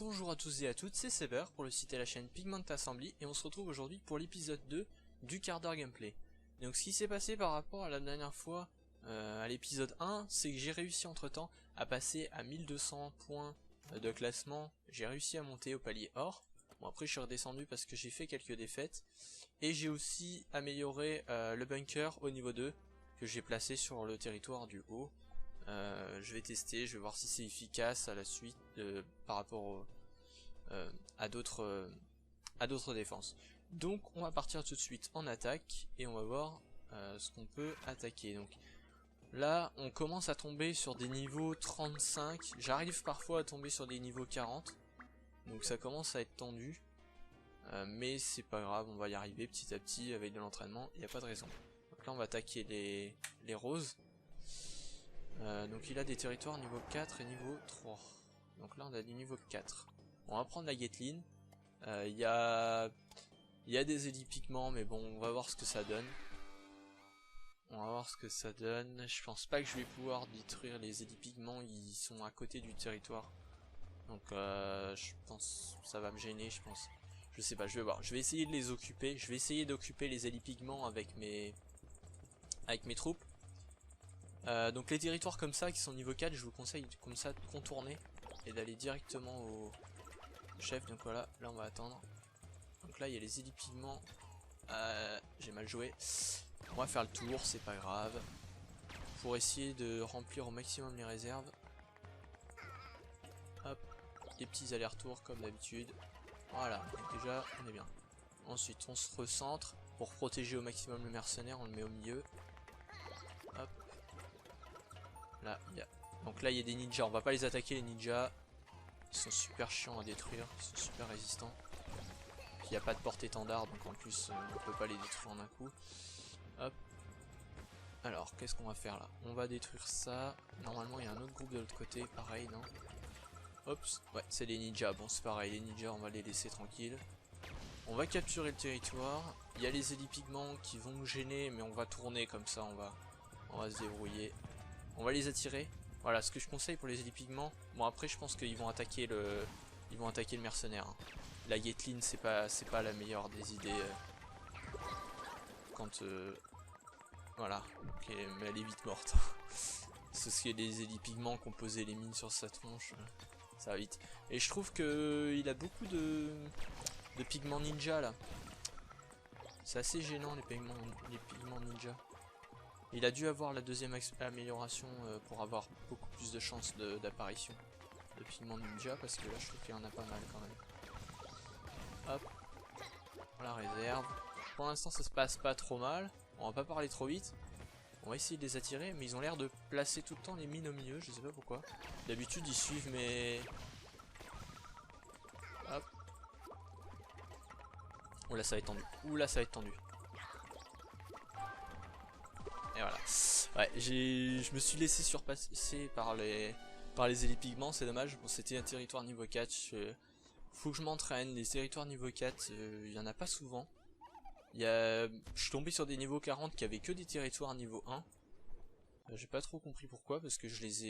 Bonjour à tous et à toutes, c'est Sever pour le site et la chaîne Pigment Assembly et on se retrouve aujourd'hui pour l'épisode 2 du quart d'heure gameplay. Donc ce qui s'est passé par rapport à la dernière fois à l'épisode 1, c'est que j'ai réussi entre temps à passer à 1200 points de classement, j'ai réussi à monter au palier or. Bon après je suis redescendu parce que j'ai fait quelques défaites et j'ai aussi amélioré le bunker au niveau 2 que j'ai placé sur le territoire du haut. Je vais tester, je vais voir si c'est efficace à la suite par rapport à d'autres défenses. Donc on va partir tout de suite en attaque et on va voir ce qu'on peut attaquer. Donc là on commence à tomber sur des niveaux 35, j'arrive parfois à tomber sur des niveaux 40, donc ça commence à être tendu, mais c'est pas grave, on va y arriver petit à petit avec de l'entraînement, il n'y a pas de raison. Donc là on va attaquer les roses. Donc il a des territoires niveau 4 et niveau 3. Donc là on a du niveau 4. On va prendre la Gatling. Il y a des élipigments, mais bon, on va voir ce que ça donne. On va voir ce que ça donne. Je pense pas que je vais pouvoir détruire les élipigments, ils sont à côté du territoire. Donc je pense que ça va me gêner, je pense. Je sais pas, je vais voir. Je vais essayer de les occuper. Je vais essayer d'occuper les élipigments avec mes troupes. Donc les territoires comme ça qui sont niveau 4, je vous conseille comme ça de contourner et d'aller directement au chef. Donc voilà, là on va attendre. Donc là il y a les élipigments. J'ai mal joué. On va faire le tour, c'est pas grave. Pour essayer de remplir au maximum les réserves. Hop, des petits allers-retours comme d'habitude. Voilà, donc déjà on est bien. Ensuite on se recentre. Pour protéger au maximum le mercenaire, on le met au milieu. Hop. Là, donc là il y a des ninjas, on va pas les attaquer les ninjas. Ils sont super chiants à détruire, ils sont super résistants. Puis il n'y a pas de porte-étendard, donc en plus on peut pas les détruire en un coup. Hop. Alors qu'est-ce qu'on va faire là? On va détruire ça. Normalement il y a un autre groupe de l'autre côté, pareil non? Oups, ouais c'est les ninjas, bon c'est pareil, les ninjas on va les laisser tranquilles. On va capturer le territoire. Il y a les élipigments qui vont nous gêner, mais on va tourner comme ça, on va se débrouiller. On va les attirer. Voilà ce que je conseille pour les élipigments. Bon après je pense qu'ils vont attaquer le mercenaire. Hein. La Gatling c'est pas la meilleure des idées quand voilà. Ok, mais elle est vite morte. C'est ce qui est des élipigments qui ont posé les mines sur sa tronche. Ça va vite. Et je trouve que il a beaucoup de pigments ninja là. C'est assez gênant les pigments ninja. Il a dû avoir la deuxième amélioration pour avoir beaucoup plus de chances d'apparition de pigments ninja, parce que là je trouve qu'il y en a pas mal quand même. Hop, on la réserve. Pour l'instant ça se passe pas trop mal, on va pas parler trop vite. On va essayer de les attirer, mais ils ont l'air de placer tout le temps les mines au milieu, je sais pas pourquoi. D'habitude ils suivent mes... Hop. Oula ça va être tendu, oula ça va être tendu. Et voilà. Ouais, je me suis laissé surpasser par les élipigments, c'est dommage. Bon, c'était un territoire niveau 4. Faut que je m'entraîne. Les territoires niveau 4, il y en a pas souvent. Je suis tombé sur des niveaux 40 qui avaient que des territoires niveau 1. J'ai pas trop compris pourquoi, parce que je les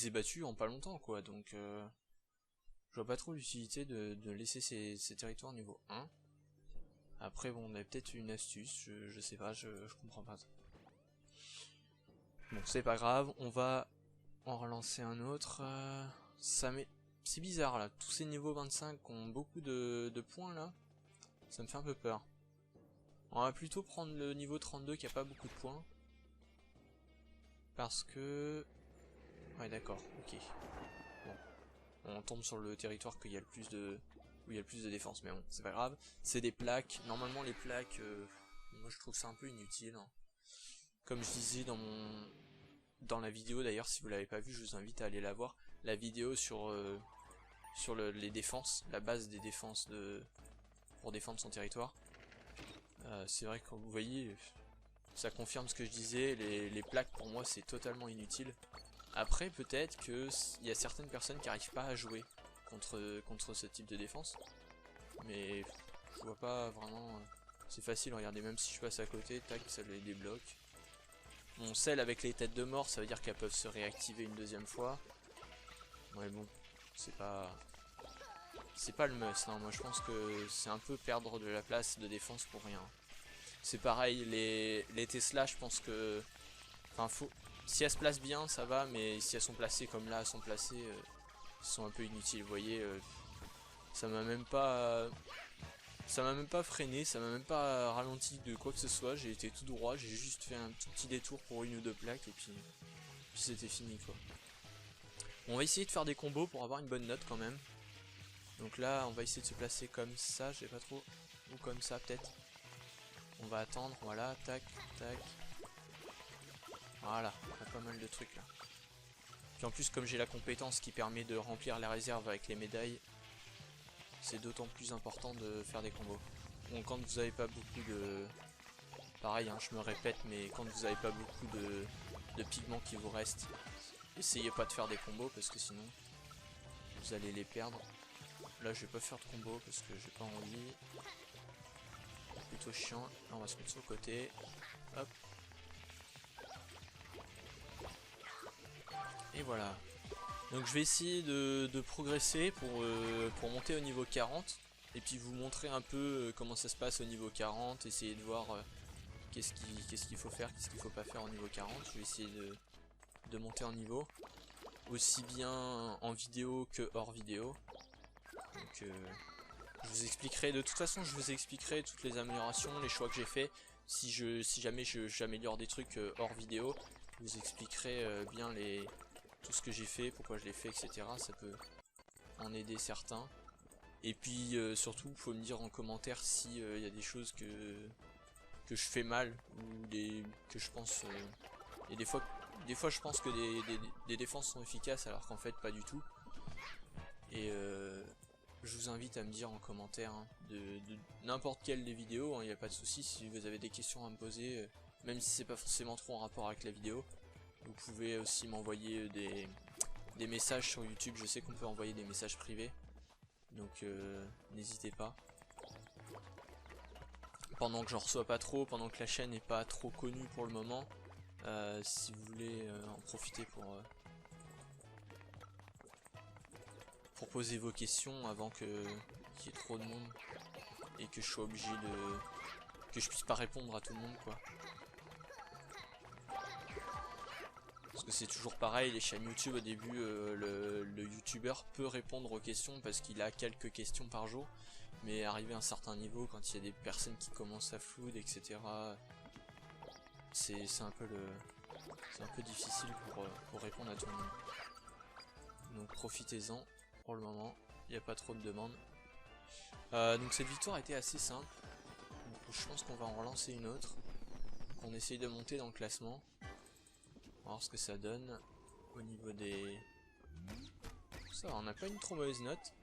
ai battus en pas longtemps, quoi. Donc, je vois pas trop l'utilité de laisser ces territoires niveau 1. Après bon on a peut-être une astuce, je sais pas, je comprends pas. Bon c'est pas grave, on va en relancer un autre. C'est bizarre là, tous ces niveaux 25 ont beaucoup de points là, ça me fait un peu peur. On va plutôt prendre le niveau 32 qui a pas beaucoup de points. Parce que... Ouais d'accord, ok. Bon, on tombe sur le territoire qu'il y a le plus de... où il y a le plus de défense, mais bon, c'est pas grave. C'est des plaques, normalement les plaques, moi je trouve ça un peu inutile. Hein. Comme je disais dans la vidéo, d'ailleurs si vous l'avez pas vu, je vous invite à aller la voir. La vidéo sur les défenses, la base des défenses pour défendre son territoire. C'est vrai que vous voyez, ça confirme ce que je disais, les plaques pour moi c'est totalement inutile. Après peut-être qu'il y a certaines personnes qui n'arrivent pas à jouer contre ce type de défense. Mais je vois pas vraiment... C'est facile, regardez, même si je passe à côté, tac, ça les débloque. Bon, celles avec les têtes de mort, ça veut dire qu'elles peuvent se réactiver une deuxième fois. Ouais bon, c'est pas le must, hein. Moi je pense que c'est un peu perdre de la place de défense pour rien. C'est pareil, les Tesla, je pense que... Enfin, si elles se placent bien, ça va, mais si elles sont placées comme là, elles sont placées, elles sont un peu inutiles. Vous voyez, ça m'a même pas... Ça m'a même pas freiné, ça m'a même pas ralenti de quoi que ce soit. J'ai été tout droit, j'ai juste fait un tout petit détour pour une ou deux plaques et puis c'était fini quoi. Bon, on va essayer de faire des combos pour avoir une bonne note quand même. Donc là, on va essayer de se placer comme ça, je sais pas trop. Ou comme ça peut-être. On va attendre, voilà, tac, tac. Voilà, on a pas mal de trucs là. Puis en plus, comme j'ai la compétence qui permet de remplir les réserves avec les médailles, c'est d'autant plus important de faire des combos. Bon, quand vous avez pas beaucoup de... Pareil, hein, je me répète, mais quand vous avez pas beaucoup de pigments qui vous restent, essayez pas de faire des combos parce que sinon, vous allez les perdre. Là, je vais pas faire de combo parce que j'ai pas envie. Plutôt chiant. Là, on va se mettre sur le côté. Hop. Et voilà. Donc je vais essayer de progresser pour monter au niveau 40. Et puis vous montrer un peu comment ça se passe au niveau 40. Essayer de voir qu'est-ce qu'il faut faire, qu'est-ce qu'il faut pas faire au niveau 40. Je vais essayer de monter en niveau. Aussi bien en vidéo que hors vidéo. Donc je vous expliquerai, de toute façon je vous expliquerai toutes les améliorations, les choix que j'ai fait. Si jamais j'améliore des trucs hors vidéo, je vous expliquerai bien tout ce que j'ai fait, pourquoi je l'ai fait, etc. Ça peut en aider certains. Et puis surtout, il faut me dire en commentaire si y a des choses que je fais mal ou que je pense. Et des fois je pense que des défenses sont efficaces alors qu'en fait pas du tout. Et je vous invite à me dire en commentaire hein, de n'importe quelle des vidéos, il n'y a pas de souci. Si vous avez des questions à me poser, même si c'est pas forcément trop en rapport avec la vidéo, vous pouvez aussi m'envoyer des messages sur YouTube. Je sais qu'on peut envoyer des messages privés, donc n'hésitez pas. Pendant que j'en reçois pas trop, pendant que la chaîne n'est pas trop connue pour le moment, si vous voulez en profiter pour poser vos questions avant qu'il y ait trop de monde et que je sois obligé que je puisse pas répondre à tout le monde quoi. Parce que c'est toujours pareil, les chaînes YouTube au début, le youtubeur peut répondre aux questions parce qu'il a quelques questions par jour, mais arrivé à un certain niveau, quand il y a des personnes qui commencent à flood, etc., c'est un peu difficile pour répondre à tout le monde. Donc profitez-en pour le moment, il n'y a pas trop de demandes. Donc cette victoire a été assez simple, donc je pense qu'on va en relancer une autre. Donc on essaye de monter dans le classement. On va voir ce que ça donne au niveau des... Ça, on n'a pas une trop mauvaise note.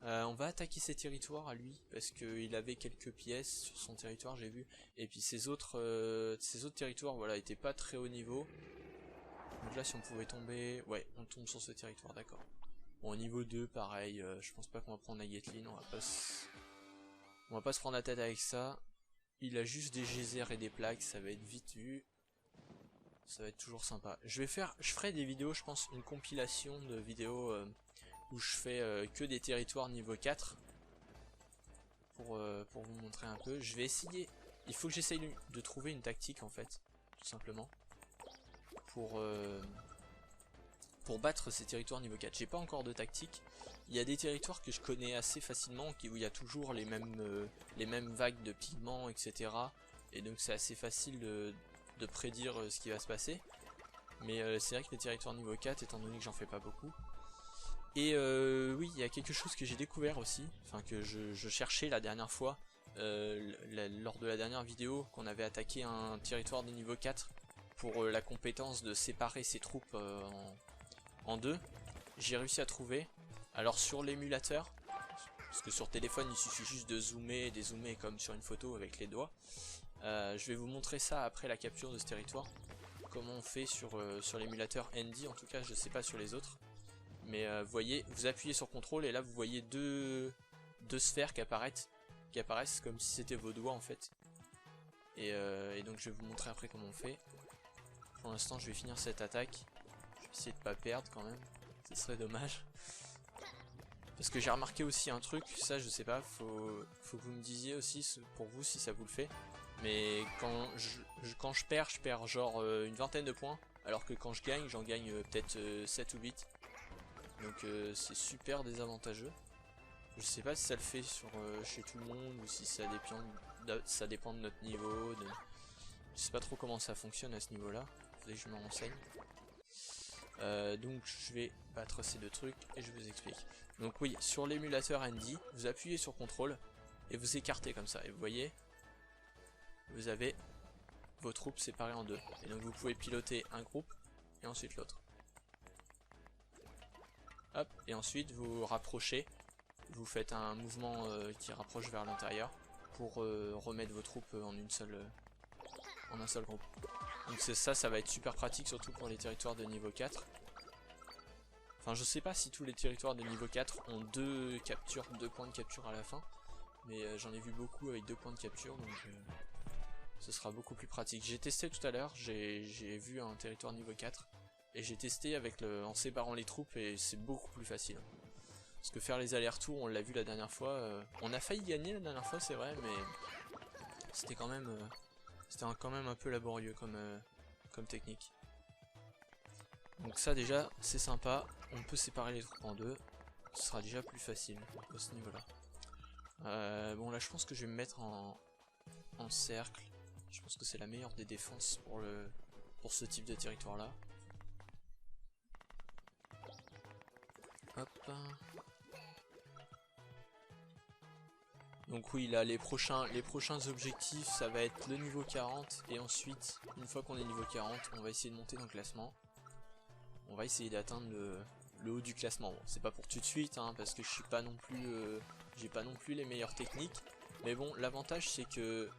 On va attaquer ses territoires à lui parce qu'il avait quelques pièces sur son territoire, j'ai vu. Et puis ses autres territoires, voilà, étaient pas très haut niveau. Donc là, si on pouvait tomber, ouais, on tombe sur ce territoire, d'accord. Bon, au niveau 2, pareil. Je pense pas qu'on va prendre la Gatling. On va pas se prendre la tête avec ça. Il a juste des geysers et des plaques, ça va être vite vu. Ça va être toujours sympa. Je ferai des vidéos, je pense, une compilation de vidéos où je fais que des territoires niveau 4 pour vous montrer un peu. Je vais essayer, il faut que j'essaye de trouver une tactique en fait, tout simplement, pour battre ces territoires niveau 4. J'ai pas encore de tactique. Il y a des territoires que je connais assez facilement, où il y a toujours les mêmes vagues de pigments, etc. Et donc c'est assez facile de prédire ce qui va se passer. Mais c'est vrai que les territoires niveau 4, étant donné que j'en fais pas beaucoup. Et oui, il y a quelque chose que j'ai découvert aussi, enfin que je cherchais la dernière fois, lors de la dernière vidéo, qu'on avait attaqué un territoire de niveau 4 pour la compétence de séparer ses troupes en deux. J'ai réussi à trouver. Alors sur l'émulateur, parce que sur téléphone il suffit juste de zoomer et dézoomer comme sur une photo avec les doigts. Je vais vous montrer ça après la capture de ce territoire. Comment on fait sur l'émulateur Andy, en tout cas je sais pas sur les autres. Mais vous voyez, vous appuyez sur contrôle et là vous voyez deux sphères qui apparaissent comme si c'était vos doigts en fait. Et donc je vais vous montrer après comment on fait. Pour l'instant je vais finir cette attaque. Je vais essayer de pas perdre quand même, ce serait dommage. Parce que j'ai remarqué aussi un truc, ça je sais pas, faut que vous me disiez aussi pour vous si ça vous le fait. Mais quand je perds genre une vingtaine de points, alors que quand je gagne, j'en gagne peut-être 7 ou 8. Donc c'est super désavantageux. Je sais pas si ça le fait chez tout le monde ou si ça dépend de notre niveau. Je sais pas trop comment ça fonctionne à ce niveau-là. Faudrait que je me renseigne. Donc je vais battre ces deux trucs et je vous explique. Donc oui, sur l'émulateur Andy, vous appuyez sur CTRL et vous écartez comme ça. Et vous voyez, vous avez vos troupes séparées en deux. Et donc vous pouvez piloter un groupe et ensuite l'autre. Hop, et ensuite vous rapprochez. Vous faites un mouvement qui rapproche vers l'intérieur pour remettre vos troupes en un seul groupe. Donc ça va être super pratique, surtout pour les territoires de niveau 4. Enfin, je sais pas si tous les territoires de niveau 4 ont deux points de capture à la fin. Mais j'en ai vu beaucoup avec 2 points de capture, donc ce sera beaucoup plus pratique. J'ai testé tout à l'heure, j'ai vu un territoire niveau 4. Et j'ai testé en séparant les troupes et c'est beaucoup plus facile. Parce que faire les allers-retours, on l'a vu la dernière fois, on a failli gagner la dernière fois, c'est vrai, mais c'était quand même un peu laborieux comme technique. Donc ça déjà, c'est sympa, on peut séparer les troupes en deux, ce sera déjà plus facile à ce niveau-là. Bon là je pense que je vais me mettre en cercle, je pense que c'est la meilleure des défenses pour ce type de territoire-là. Hop. Donc oui, là les prochains objectifs, ça va être le niveau 40 et ensuite, une fois qu'on est niveau 40, on va essayer de monter dans le classement. On va essayer d'atteindre le haut du classement. Bon, c'est pas pour tout de suite, hein, parce que je suis pas non plus, j'ai pas non plus les meilleures techniques. Mais bon, l'avantage c'est que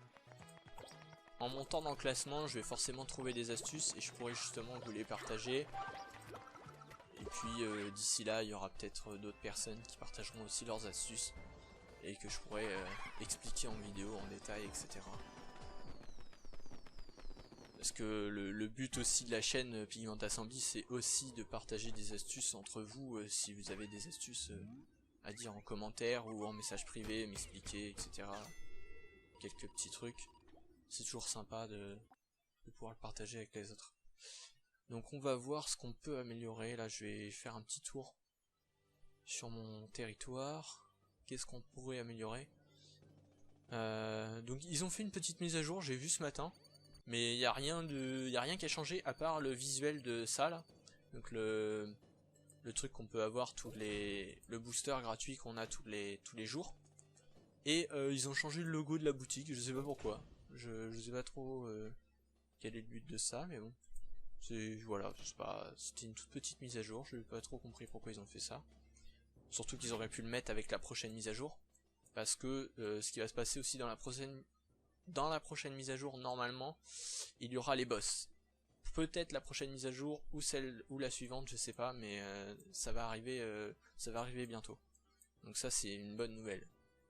en montant dans le classement, je vais forcément trouver des astuces et je pourrai justement vous les partager. Et puis d'ici là, il y aura peut-être d'autres personnes qui partageront aussi leurs astuces. Et que je pourrais expliquer en vidéo, en détail, etc. Parce que le but aussi de la chaîne Pigmenta Assembly, c'est aussi de partager des astuces entre vous, si vous avez des astuces à dire en commentaire ou en message privé, m'expliquer, etc. Quelques petits trucs. C'est toujours sympa de pouvoir le partager avec les autres. Donc on va voir ce qu'on peut améliorer. Là je vais faire un petit tour sur mon territoire. Qu'est-ce qu'on pourrait améliorer? Donc ils ont fait une petite mise à jour, j'ai vu ce matin, mais il n'y a rien qui a changé à part le visuel de ça là. Donc le truc qu'on peut avoir le booster gratuit qu'on a tous les jours. Et ils ont changé le logo de la boutique, je sais pas pourquoi. Je sais pas trop quel est le but de ça, mais bon. Voilà, c'était une toute petite mise à jour, je n'ai pas trop compris pourquoi ils ont fait ça. Surtout qu'ils auraient pu le mettre avec la prochaine mise à jour. Parce que ce qui va se passer aussi dans la prochaine mise à jour, normalement, il y aura les boss. Peut-être la prochaine mise à jour, ou la suivante, je sais pas, mais ça va arriver bientôt. Donc ça c'est une bonne nouvelle.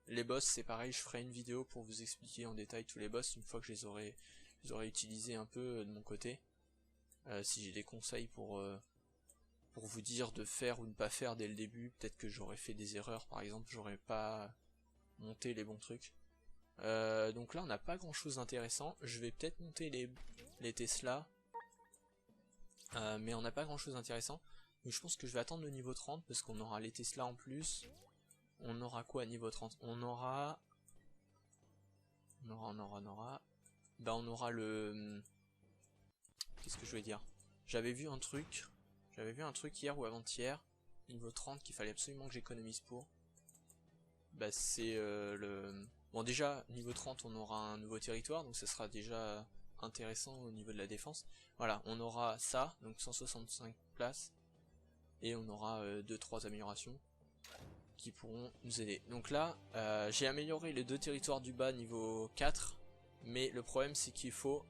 Les boss c'est pareil, je ferai une vidéo pour vous expliquer en détail tous les boss, une fois que je les aurai utilisés un peu de mon côté. Si j'ai des conseils pour vous dire de faire ou ne pas faire dès le début, peut-être que j'aurais fait des erreurs, par exemple, j'aurais pas monté les bons trucs. Donc là on n'a pas grand chose d'intéressant, je vais peut-être monter les Tesla, mais on n'a pas grand chose d'intéressant, donc je pense que je vais attendre le niveau 30, parce qu'on aura les Tesla en plus. On aura quoi à niveau 30? On aura le... Qu'est-ce que je vais dire? J'avais vu un truc hier ou avant-hier, niveau 30, qu'il fallait absolument que j'économise pour. Bah c'est Bon déjà, niveau 30 on aura un nouveau territoire, donc ça sera déjà intéressant au niveau de la défense. Voilà, on aura ça, donc 165 places, et on aura 2-3 améliorations qui pourront nous aider. Donc là, j'ai amélioré les 2 territoires du bas niveau 4, mais le problème c'est qu'il faut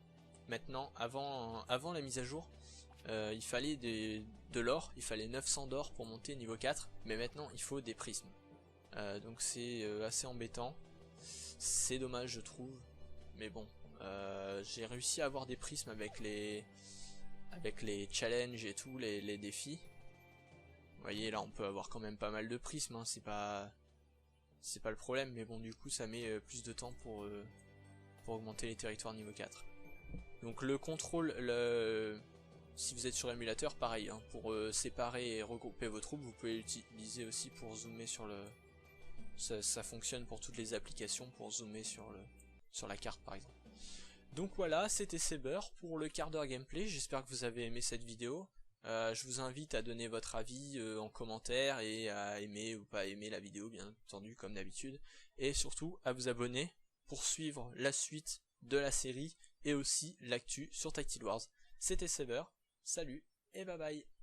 maintenant, avant la mise à jour, il fallait de l'or, il fallait 900 d'or pour monter niveau 4, mais maintenant il faut des prismes. Donc c'est assez embêtant, c'est dommage je trouve, mais bon, j'ai réussi à avoir des prismes avec les challenges et tout, les défis. Vous voyez là on peut avoir quand même pas mal de prismes, hein, c'est pas le problème, mais bon du coup ça met plus de temps pour augmenter les territoires niveau 4. Donc le contrôle, si vous êtes sur émulateur, pareil, hein, pour séparer et regrouper vos troupes, vous pouvez l'utiliser aussi pour zoomer sur le... Ça fonctionne pour toutes les applications, pour zoomer sur la carte par exemple. Donc voilà, c'était Saber pour le quart d'heure gameplay, j'espère que vous avez aimé cette vidéo. Je vous invite à donner votre avis en commentaire et à aimer ou pas aimer la vidéo, bien entendu, comme d'habitude. Et surtout à vous abonner pour suivre la suite de la série et aussi l'actu sur Title Wars. C'était Saber, salut et bye bye.